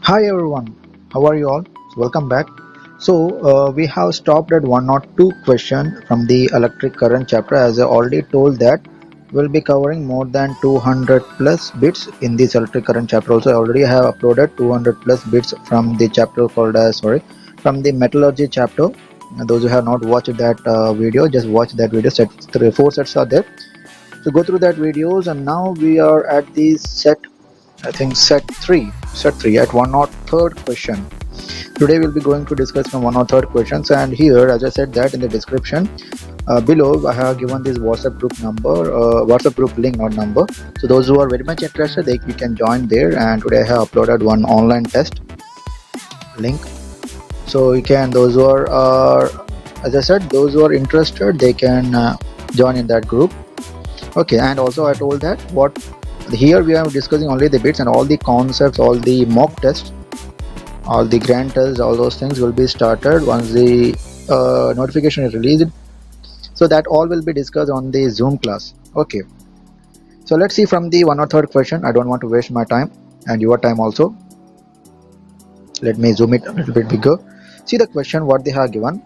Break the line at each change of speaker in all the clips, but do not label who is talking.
Hi everyone, how are you all? Welcome back. We have stopped at one or two question from the electric current chapter. As I already told that we'll be covering more than 200 plus bits in this electric current chapter. Also, I already have uploaded 200 plus bits from the chapter called from the metallurgy chapter. And those who have not watched that video, just watch that video. Set 4 sets are there. So go through that videos, and now we are at the set. I think set 3 at one or third question. Today we'll be going to discuss from one or third questions, and here, as I said that in the description below, I have given this WhatsApp group number, WhatsApp group link, not number. So those who are very much interested, you can join there. And today I have uploaded one online test link, so you can, those who are as I said, those who are interested, they can join in that group. Okay, and also I told that what here we are discussing only the bits, and all the concepts, all the mock tests, all the grand tests, all those things will be started once the notification is released. So that all will be discussed on the Zoom class. Okay, so let's see from the one or third question. I don't want to waste my time and your time also. Let me zoom it a little bit bigger. See the question what they have given.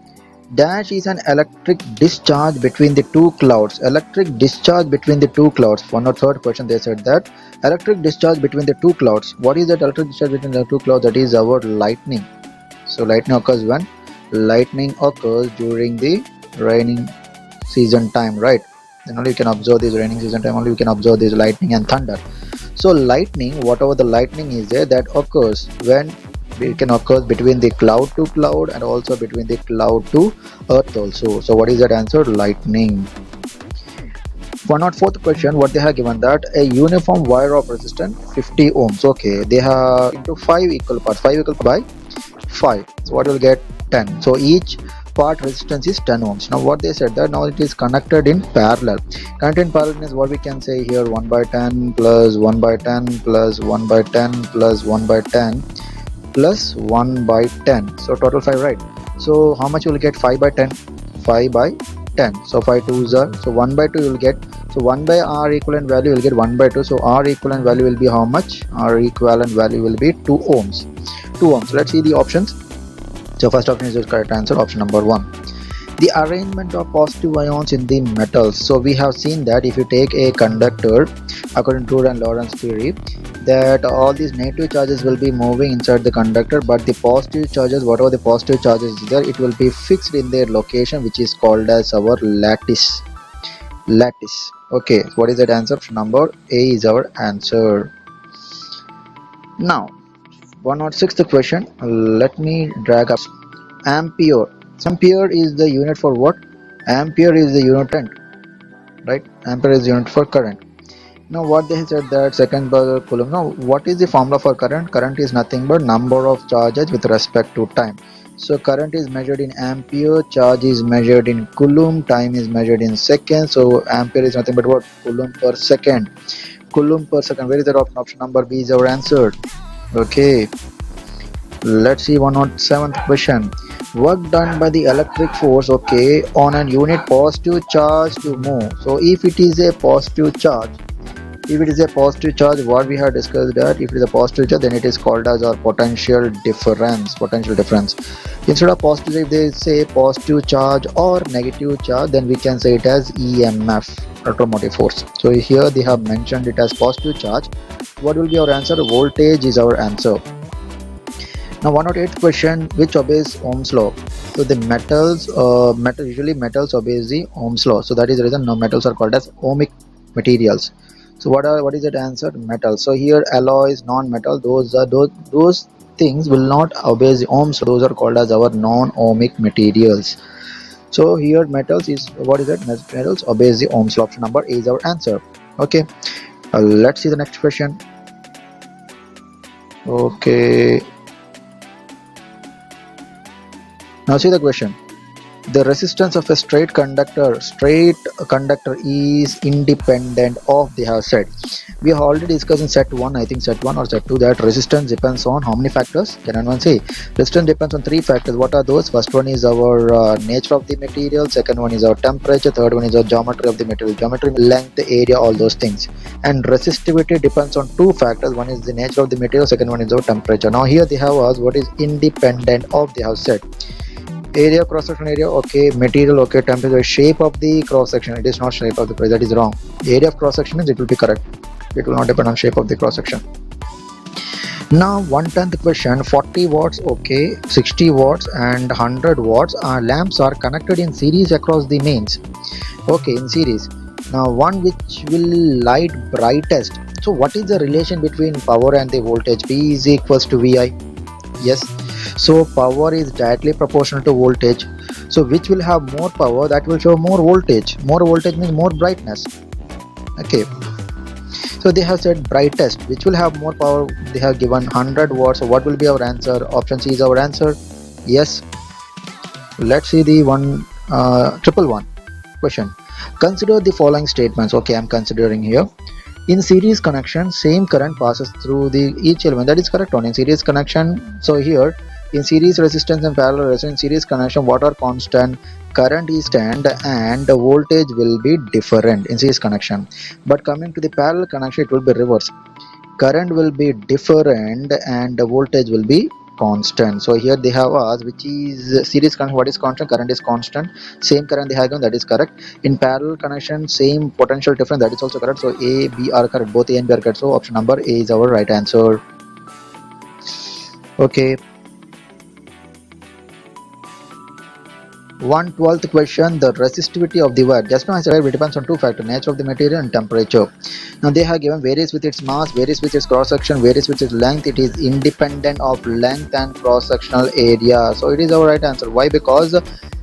Dash is an electric discharge between the two clouds. Electric discharge between the two clouds. One or third question they said that electric discharge between the two clouds. What is that electric discharge between the two clouds? That is our lightning. So lightning occurs when? Lightning occurs during the raining season time, right? Then only you can observe this raining season time, only you can observe this lightning and thunder. So lightning, whatever the lightning is there, that occurs when it can occur between the cloud to cloud and also between the cloud to earth also. So what is that answer? Lightning. One or fourth question, what they have given that a uniform wire of resistance 50 ohms. Okay, they have into 5 equal parts, 5 equal by 5. So what will get 10. So each part resistance is 10 ohms. Now what they said that now it is connected in parallel. Connected in parallel is what we can say here, 1 by 10 plus 1 by 10 plus 1 by 10 plus 1 by 10 plus 1 by 10. So total 5, right? So how much you will get? 5 by 10. 5 by 10. So 5 2s are. So 1 by 2 you will get. So 1 by R equivalent value you will get 1 by 2. So R equivalent value will be how much? R equivalent value will be 2 ohms. 2 ohms. Let's see the options. So first option is the correct answer, option number 1. The arrangement of positive ions in the metals. So we have seen that if you take a conductor, according to Lorentz theory, that all these negative charges will be moving inside the conductor, but the positive charges, whatever the positive charges is there, it will be fixed in their location, which is called as our lattice. Okay, what is that answer? Number A is our answer. Now 106th question, let me drag up. Ampere. Ampere is the unit for what? Ampere is the unit current, right? Ampere is the unit for current. Now what they said that second per coulomb. Now what is the formula for current? Current is nothing but number of charges with respect to time. So current is measured in ampere, charge is measured in coulomb, time is measured in seconds. So ampere is nothing but what? Coulomb per second. Coulomb per second. Where is that option? Option number B is our answer. Okay, let's see 107th question. Work done by the electric force, okay, on an unit positive charge to move. So if it is a positive charge, what we have discussed that if it is a positive charge, then it is called as our potential difference. Instead of positive, if they say positive charge or negative charge, then we can say it as EMF, electromotive force. So here they have mentioned it as positive charge. What will be our answer? Voltage is our answer. Now 108th question, which obeys Ohm's law? So the usually metals obeys the Ohm's law. So that is the reason now metals are called as ohmic materials. So what is that answer? Metal. So here alloys, non-metal, those things will not obey the Ohm's law. Those are called as our non-ohmic materials. So here metals is, what is that? Metals obeys the Ohm's law. Option number A is our answer. Okay, let's see the next question. Okay, now see the question. The resistance of a straight conductor is independent of, they have said. We have already discussed in set 1, I think set 1 or set 2, that resistance depends on how many factors? Can anyone say? Resistance depends on 3 factors. What are those? First one is our nature of the material, second one is our temperature, third one is our geometry of the material. Geometry, length, area, all those things. And resistivity depends on 2 factors. One is the nature of the material, second one is our temperature. Now here they have asked what is independent of, they have said. Area, cross section area, okay. Material, okay. Temperature, shape of the cross section, it is not shape of the price, that is wrong. Area of cross section means it will be correct, it will not depend on shape of the cross section. Now 1/10 question, 40 watts, okay, 60 watts and 100 watts lamps are connected in series across the mains, okay, in series. Now one which will light brightest, so what is the relation between power and the voltage? P is equals to Vi. Yes, so power is directly proportional to voltage, so which will have more power, that will show more voltage. More voltage means more brightness, okay. So they have said brightest, which will have more power, they have given 100 watts. So what will be our answer? Option C is our answer. Yes, let's see the triple one question. Consider the following statements. Okay, I'm considering here. In series connection, same current passes through the each element, that is correct one. In series connection, so here in series resistance and parallel resistance, in series connection, what are constant? Current is constant and the voltage will be different in series connection. But coming to the parallel connection, it will be reverse. Current will be different and the voltage will be constant. So here they have asked which is series connection, what is constant? Current is constant, same current they have given, that is correct. In parallel connection, same potential difference, that is also correct. So A, B are correct, both A and B are correct, so option number A is our right answer. Okay, 1/12 question, the resistivity of the wire. Just now I said it depends on 2 factors, nature of the material and temperature. Now they have given varies with its mass, varies with its cross section, varies with its length. It is independent of length and cross sectional area, so it is our right answer. Why? Because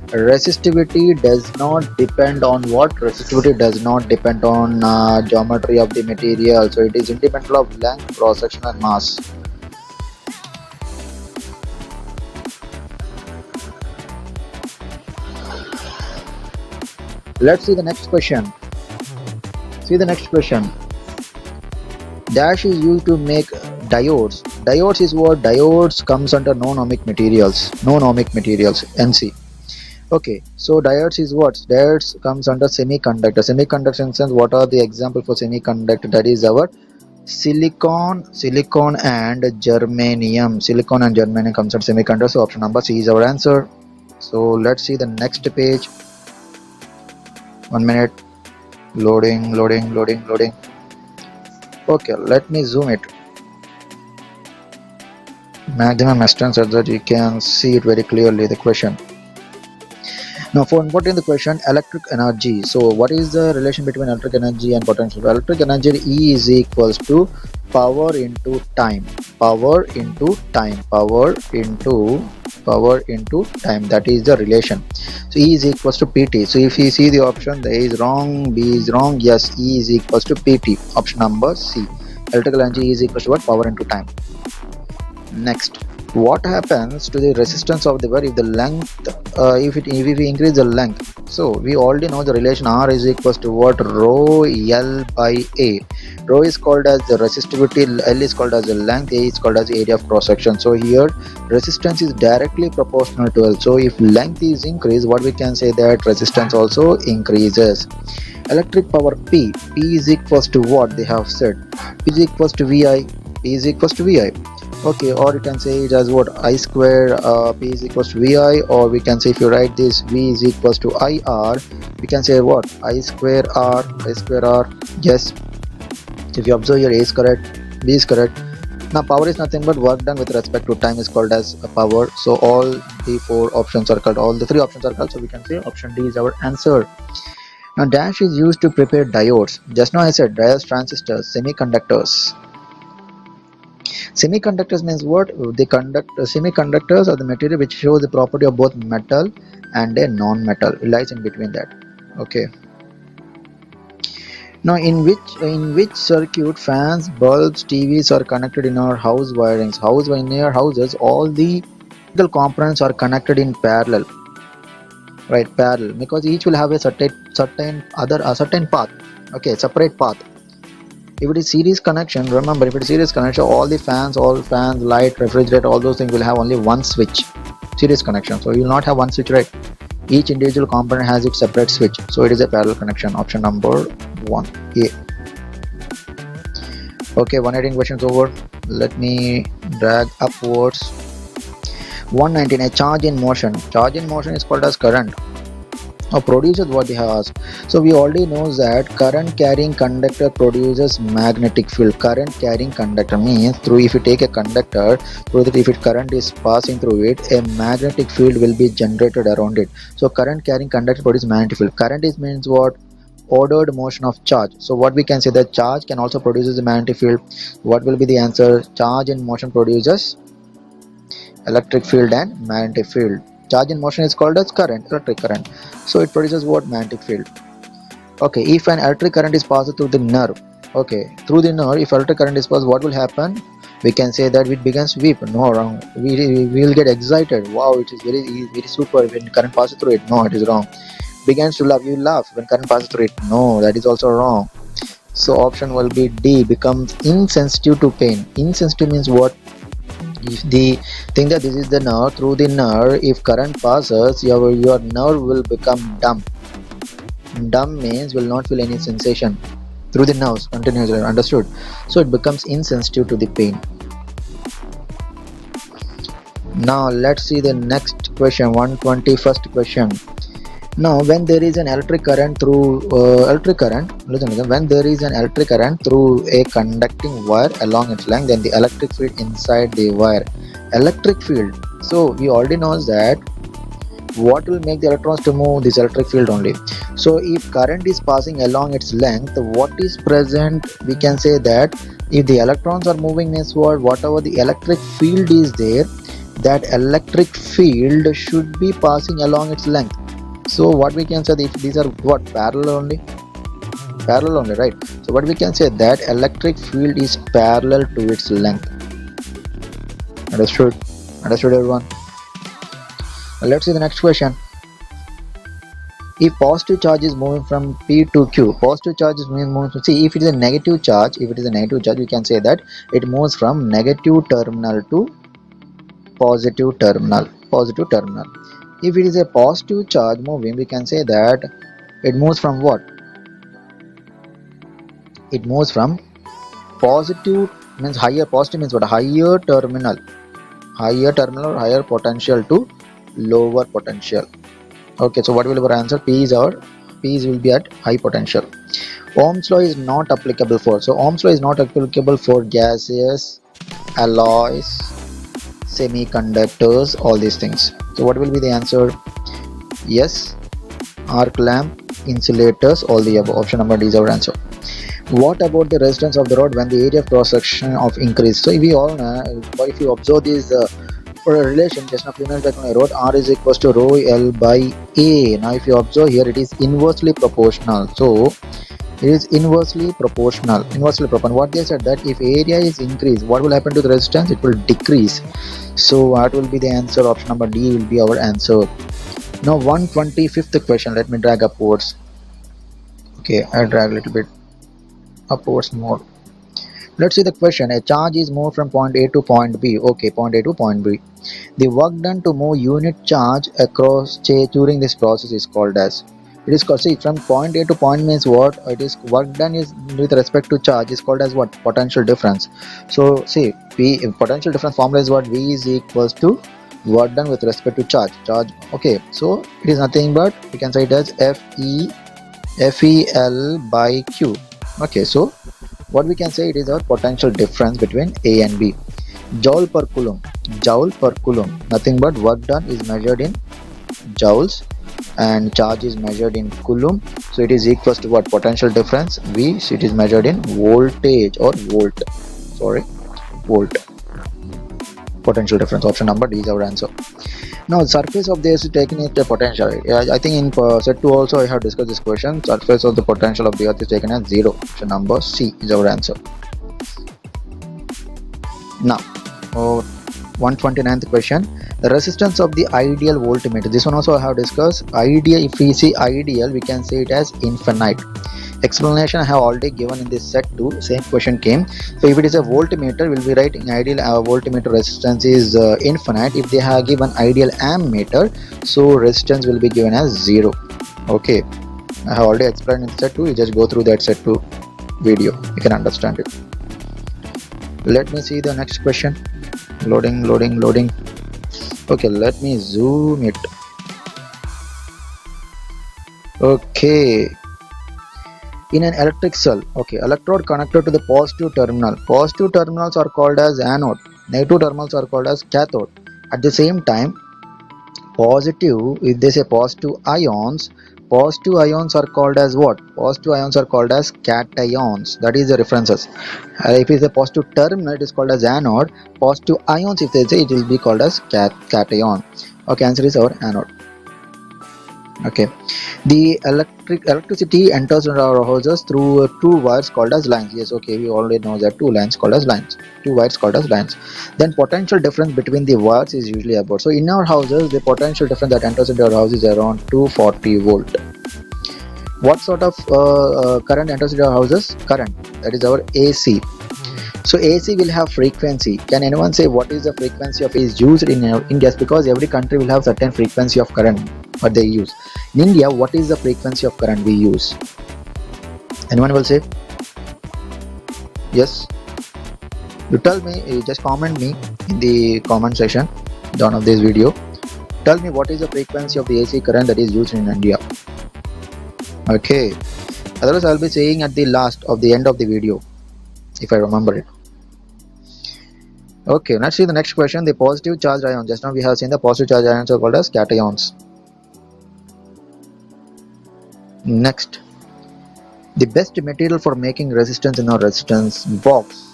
resistivity does not depend on what? Resistivity does not depend on geometry of the material, so it is independent of length, cross section and mass. Let's see the next question. See the next question. Dash is used to make diodes. Diodes is what? Diodes comes under non-ohmic materials. Non-ohmic materials, NC. Okay, so diodes is what? Diodes comes under semiconductor. Semiconductor in sense, what are the example for semiconductor? That is our silicon and germanium. Silicon and germanium comes under semiconductor. So option number C is our answer. So let's see the next page. 1 minute. Loading. Okay, let me zoom it maximum extent so that you can see it very clearly, the question. Now for importing the question, electric energy. So what is the relation between electric energy and potential? Electric energy, E is equals to power into time. Power into time. That is the relation. So E is equals to PT. So if you see the option, the A is wrong, B is wrong. Yes, E is equals to PT. Option number C. Electrical energy is equals to what? Power into time. Next, what happens to the resistance of the wire if the length, if we increase the length? So we already know the relation R is equals to what? Rho L by A. Rho is called as the resistivity, L is called as the length, A is called as the area of cross section. So here resistance is directly proportional to L. So if length is increased, what we can say that resistance also increases. Electric power P is equals to what they have said? P is equals to Vi. Okay, or you can say it as what? I square P is equals to Vi, or we can say if you write this V is equals to IR, we can say what? I square R. Yes, if you observe, your A is correct, B is correct. Now power is nothing but work done with respect to time is called as power. So all the 4 options are called, all the 3 options are called, so we can say option D is our answer. Now dash is used to prepare diodes. Just now I said diodes, transistors, semiconductors. Semiconductors means what? The semiconductors are the material which shows the property of both metal and a non-metal. It lies in between that. Okay. Now in which circuit fans, bulbs, TVs are connected in our house wirings? In our houses, all the components are connected in parallel. right? Parallel, because each will have a certain path, okay, separate path. If it is series connection, remember, if it is series connection, all fans, light, refrigerator, all those things will have only one switch. Series connection, so you will not have one switch, right? Each individual component has its separate switch, so it is a parallel connection. Option number 1A. Okay, 118 questions over. Let me drag upwards. 119. A charge in motion. Charge in motion is called as current. Now produces what they have asked. So we already know that current carrying conductor produces magnetic field. Current carrying conductor means if you take a conductor, if current is passing through it, a magnetic field will be generated around it. So current carrying conductor produces magnetic field. Current means what? Ordered motion of charge. So what we can say, that charge can also produce a magnetic field. What will be the answer? Charge in motion produces electric field and magnetic field. Charge in motion is called as current, electric current. So it produces what? Magnetic field. Okay, if an electric current is passed through the nerve, okay, through the nerve, if electric current is passed, what will happen? We can say that it begins to weep. No, wrong. We will get excited. Wow, it is very super when current passes through it. No, it is wrong. Begins to laugh. You laugh when current passes through it. No, that is also wrong. So option will be D. Becomes insensitive to pain. Insensitive means what? If the think that this is the nerve, through the nerve, if current passes, your nerve will become dumb. Dumb means will not feel any sensation through the nerves continuously. Understood? So it becomes insensitive to the pain. Now let's see the next question. 121st question. Now when there is an electric current through when there is an electric current through a conducting wire along its length, then the electric field inside the wire, electric field. So we already know that what will make the electrons to move? This electric field only. So if current is passing along its length, what is present? We can say that if the electrons are moving eastward, whatever the electric field is there, that electric field should be passing along its length. So what we can say, if these are what? Parallel only, right? So what we can say, that electric field is parallel to its length. Understood everyone? Let's see the next question. If positive charge is moving from P to Q, positive charge is moving from, see, if it is a negative charge, we can say that it moves from negative terminal to positive terminal. If it is a positive charge moving, we can say that it moves from what? It moves from positive means higher, positive means what? Higher terminal or higher potential to lower potential. Okay, so what will be our answer? P will be at high potential. Ohm's law is not applicable for. So Ohm's law is not applicable for gases, alloys, semiconductors, all these things. So what will be the answer? Yes, arc lamp, insulators, all the above. Option number D is our answer. What about the resistance of the rod when the area of cross section of increase? So if we all know, if you observe this relation just now, few minutes back when I wrote R is equals to rho L by A. Now if you observe here, it is inversely proportional. So it is inversely proportional. What they said, that if area is increased, what will happen to the resistance? It will decrease. So what will be the answer? Option number D will be our answer. Now 125th question. Let me drag upwards. Okay, I drag a little bit upwards more. Let's see the question. A charge is moved from point A to point B. Okay, point A to point B. The work done to move unit charge across during this process is called as. It is called, see, from point A to point means what? It is work done is with respect to charge is called as what? Potential difference. So see, potential difference formula is what? V is equals to work done with respect to charge. Okay, so it is nothing but we can say it as FEL by Q. Okay, so what we can say, it is our potential difference between A and B. Joule per coulomb, nothing but work done is measured in joules and charge is measured in coulomb. So it is equals to what? Potential difference V. So it is measured in voltage or volt. Potential difference. Option number D is our answer. Now surface of the earth is taken as a potential. I think in set 2 also I have discussed this question. Surface of the potential of the earth is taken as 0. Option number C is our answer. Now 129th question. The resistance of the ideal voltmeter. This one also I have discussed. Ideal, if we see ideal, we can say it as infinite. Explanation I have already given in this set 2. Same question came. So if it is a voltmeter, we'll be writing ideal voltmeter resistance is infinite. If they have given ideal ammeter, so resistance will be given as 0. Okay, I have already explained in set 2. You just go through that set 2 video, you can understand it. Let me see the next question. Loading. Okay, let me zoom it. Okay, in an electric cell, okay, electrode connected to the positive terminal. Positive terminals are called as anode, negative terminals are called as cathode. At the same time, positive, if they say positive ions are called as what? Positive ions are called as cations. That is the references. If it is a positive terminal, it is called as anode. Positive ions, if they say, it will be called as cation. Okay, answer is our anode. Okay, the electricity enters into our houses through two wires called as lines. Yes, okay, we already know that two wires called as lines. Then potential difference between the wires is usually about. So in our houses, the potential difference that enters into our house is around 240 volt. What sort of current enters into our houses? Current, that is our AC. So AC will have frequency. Can anyone say what is the frequency of is used in India? Because every country will have certain frequency of current what they use. In India, what is the frequency of current we use? Anyone will say? Yes. You tell me. You just comment me in the comment section down of this video. Tell me what is the frequency of the AC current that is used in India. Okay. Otherwise, I will be saying at the end of the video, if I remember it. Okay, let's see the next question. The positive charged ions. Just now we have seen the positive charged ions are called as cations. Next, the best material for making resistance in our resistance box.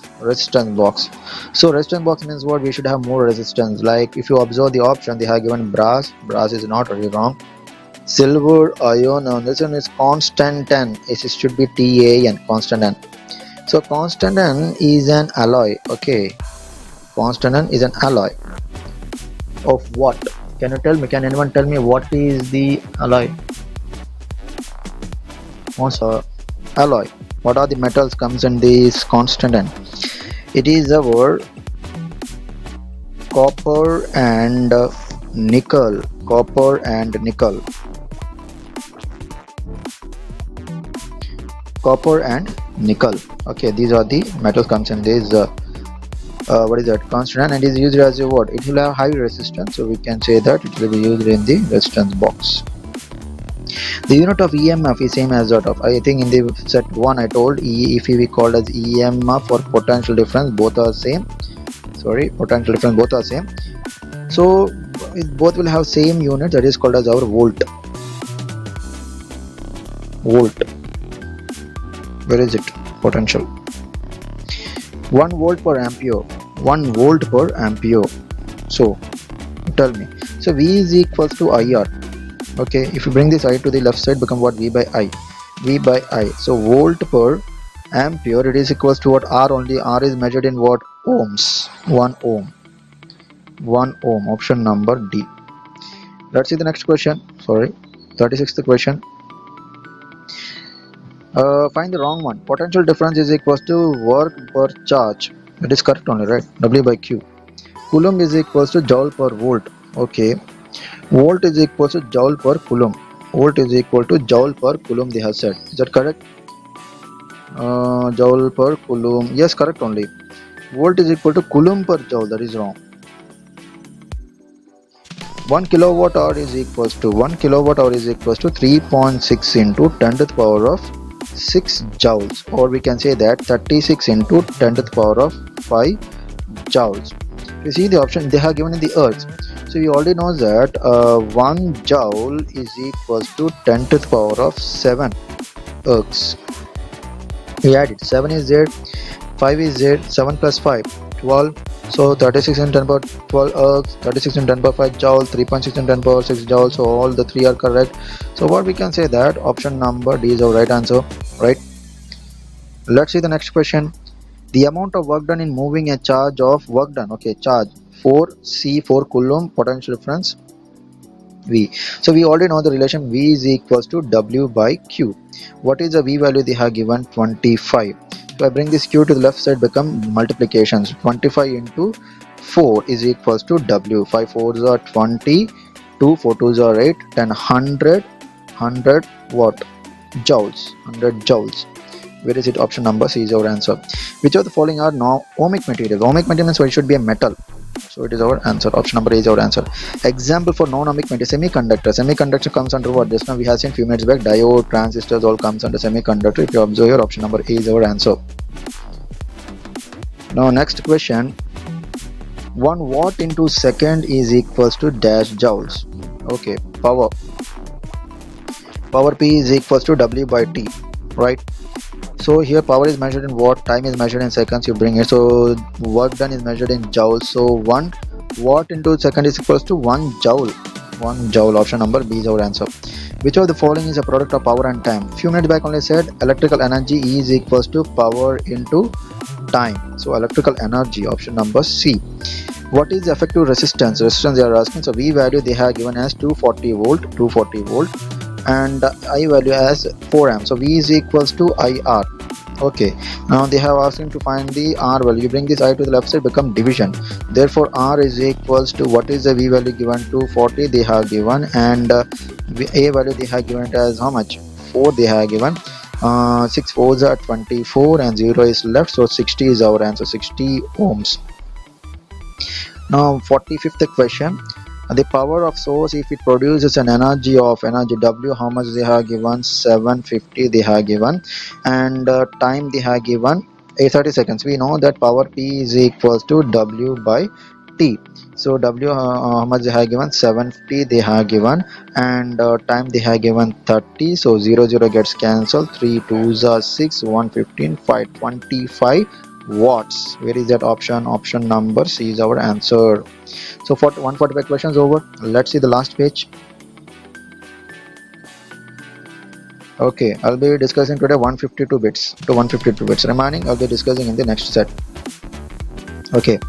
So resistance box means what? We should have more resistance. Like if you observe the option, they have given brass is not really wrong. Silver, iron, this one is constant N. It should be TAN, constant N. So constant N is an alloy. Okay, constant N is an alloy of what? Can you tell me? Can anyone tell me what is the alloy? Alloy. What are the metals comes in this constant N? It is our copper and nickel. Okay, these are the metals comes in this what is that? Constant N, and is used as a what? It will have high resistance, so we can say that it will be used in the resistance box. The unit of EMF is same as that of, I think in the set 1 I told if we called as EMF or potential difference, both are same. Potential difference, both are same. So both will have same unit, that is called as our volt. Where is it? Potential. 1 volt per ampere. So tell me. So V is equals to IR. Okay, if you bring this I to the left side, become what? V by I. So volt per ampere, it is equals to what? R only. R is measured in what? Ohms. 1 ohm. Option number D. Let's see the next question. 36th question. Find the wrong one. Potential difference is equals to work per charge. It is correct only, right? W by Q. Coulomb is equals to joule per volt. Okay. Volt is equal to joule per coulomb. They have said. Is that correct? Joule per coulomb. Yes, correct only. Volt is equal to coulomb per joule. That is wrong. 1 kilowatt hour is equals to 3.6 into 10 to the power of 6 joules, or we can say that 36 into 10 to the power of 5 joules. You see the option they have given in the earth. So we already know that 1 joule is equals to 10 to the power of 7 ergs. We add it. 7 is there, 5 is there, 7 plus 5, 12. So 36 into 10 power 12 ergs, 36 into 10 power 5 joules, 3.6 into 10 power 6 joules. So all the three are correct. So what we can say that option number D is our right answer, right? Let's see the next question. The amount of work done in moving a charge of work done. Okay, charge 4 C 4 Coulomb potential difference V. So we already know the relation V is equals to W by Q. What is the V value they have given? 25. So I bring this Q to the left side, become multiplications. 25 into 4 is equals to W. 5 4s are 20, 2 4 2s are 8, 10 100 what? Joules. 100 joules. Where is it? Option number C is our answer. Which of the following are now ohmic material? Ohmic material means it should be a metal. So it is our answer. Option number A is our answer. Example for non-ohmic material, semiconductor. Semiconductor comes under what? Just now we have seen few minutes back. Diode, transistors all comes under semiconductor. If you observe here, option number A is our answer. Now next question. 1 watt into second is equals to dash joules. Okay, power. Power P is equals to W by T, right? So here power is measured in watt, time is measured in seconds, you bring it. So work done is measured in joules. So 1 watt into second is equals to 1 joule. 1 joule. Option number B is our answer. Which of the following is a product of power and time? Few minutes back only said electrical energy is equals to power into time. So electrical energy. Option number C. What is the effective resistance? Resistance they are asking. So V value they have given as 240 volt, and I value as 4 amps. So V is equals to IR. Okay, now they have asking to find the R value. You bring this I to the left side, become division. Therefore R is equals to, what is the V value given? 240 they have given, and A value they have given it as how much? 4 they have given. 6 4s are 24 and 0 is left, so 60 is our answer. 60 ohms. Now 45th question. The power of source, if it produces an energy W, how much they have given? 750 they have given, and time they have given 30 seconds. We know that power P is equals to W by T. So W how much they have given? 750 they have given, and time they have given 30. So 0 0 gets cancelled. 3 2s are 6, 115, 525 watts. Where is that option? Option number C is our answer. So for 145 questions over. Let's see the last page. Okay, I'll be discussing today 152 bits to 152 bits. Remaining I'll be discussing in the next set. Okay,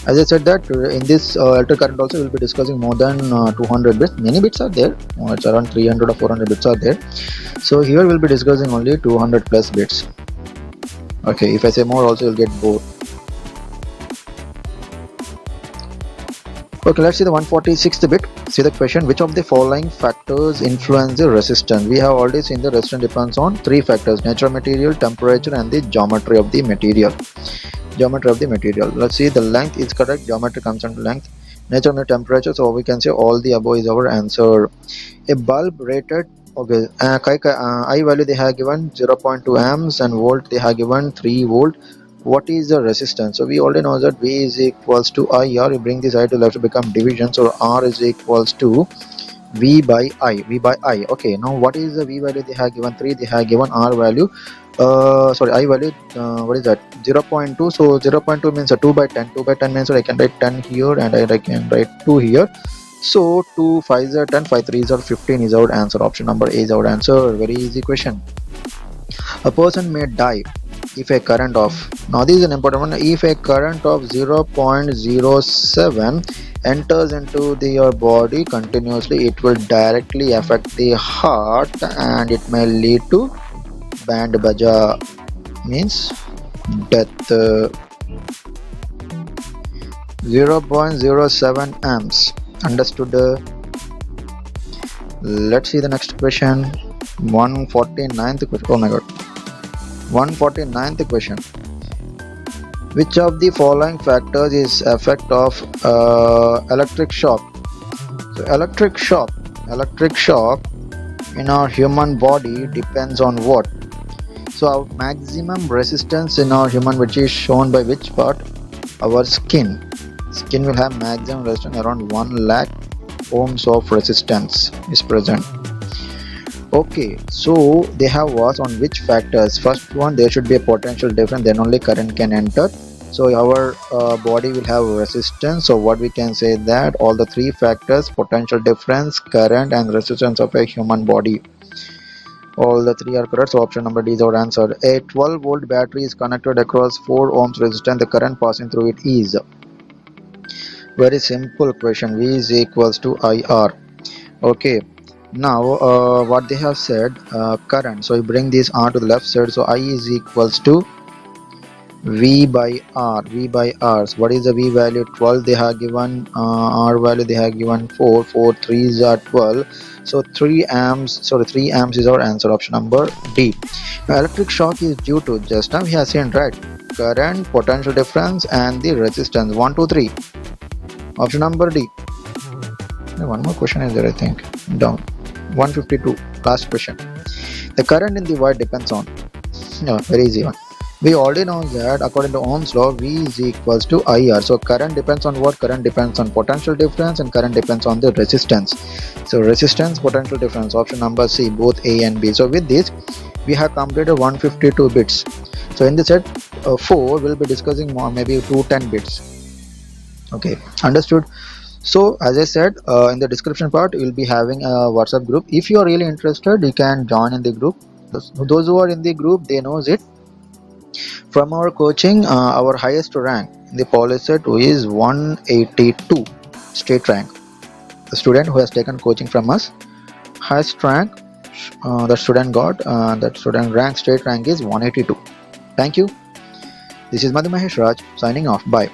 as I said that in this electric current also we'll be discussing more than 200 bits. Many bits are there. It's around 300 or 400 bits are there. So here we'll be discussing only 200 plus bits. Okay, if I say more also you'll get bored. Okay, let's see the 146th bit. See the question. Which of the following factors influence the resistance? We have already seen the resistance depends on 3 factors: nature of material, temperature, and the geometry of the material. Geometry of the material. Let's see, the length is correct. Geometry comes under length. Nature of temperature. So we can say all the above is our answer. A bulb rated. Okay, I value they have given 0.2 amps and volt they have given 3 volt. What is the resistance? So we already know that V is equals to IR. You bring this I to left to become division. So R is equals to V by I. V by I. Okay, now what is the V value they have given? 3. They have given R value. Sorry, I value. What is that? 0.2. So 0.2 means a 2 by 10. 2 by 10 means I can write 10 here and I can write 2 here. So 2 5s are 10, 5 3s are 15 is our answer. Option number A is our answer. Very easy question. A person may die if a current of, now this is an important one, if a current of 0.07 enters into your body continuously, it will directly affect the heart and it may lead to band baja, means death. 0.07 amps. Understood? Let's see the next question. 149th question. Oh my god. 149th question. Which of the following factors is effect of electric shock? So electric shock in our human body depends on what? So our maximum resistance in our human, which is shown by which part? Our skin. Skin will have maximum resistance around 1 lakh ohms of resistance is present. Okay, so they have asked on which factors. First one, there should be a potential difference, then only current can enter. So our body will have resistance. So what we can say that all the 3 factors, potential difference, current, and resistance of a human body. All the three are correct, so option number D is our answer. A 12-volt battery is connected across 4 ohms resistance. The current passing through it is. Very simple question. V is equals to IR. Okay. Now, what they have said, current. So you bring this R to the left side. So I is equals to V by R. V by R. So what is the V value? 12. They have given R value. They have given 4. 4 3s are 12. So 3 amps. Sorry, 3 amps is our answer. Option number D. Now, electric shock is due to, just now we have seen, right, current, potential difference, and the resistance. 1 2 3. Option number D. One more question is there, I think. Down. 152. Last question. The current in the wire depends on. No, very easy one. We already know that according to Ohm's law, V is equals to IR. So current depends on what? Current depends on potential difference, and current depends on the resistance. So resistance, potential difference. Option number C, both A and B. So with this, we have completed 152 bits. So in this set 4, we'll be discussing more, maybe 210 bits. Okay, understood. So as I said, in the description part, we'll be having a WhatsApp group. If you are really interested, you can join in the group. Those who are in the group, they knows it. From our coaching, our highest rank in the Polyset who is 182 state rank. The student who has taken coaching from us, highest rank the student got, that student rank, state rank is 182. Thank you. This is Madhu Mahesh Raj signing off. Bye.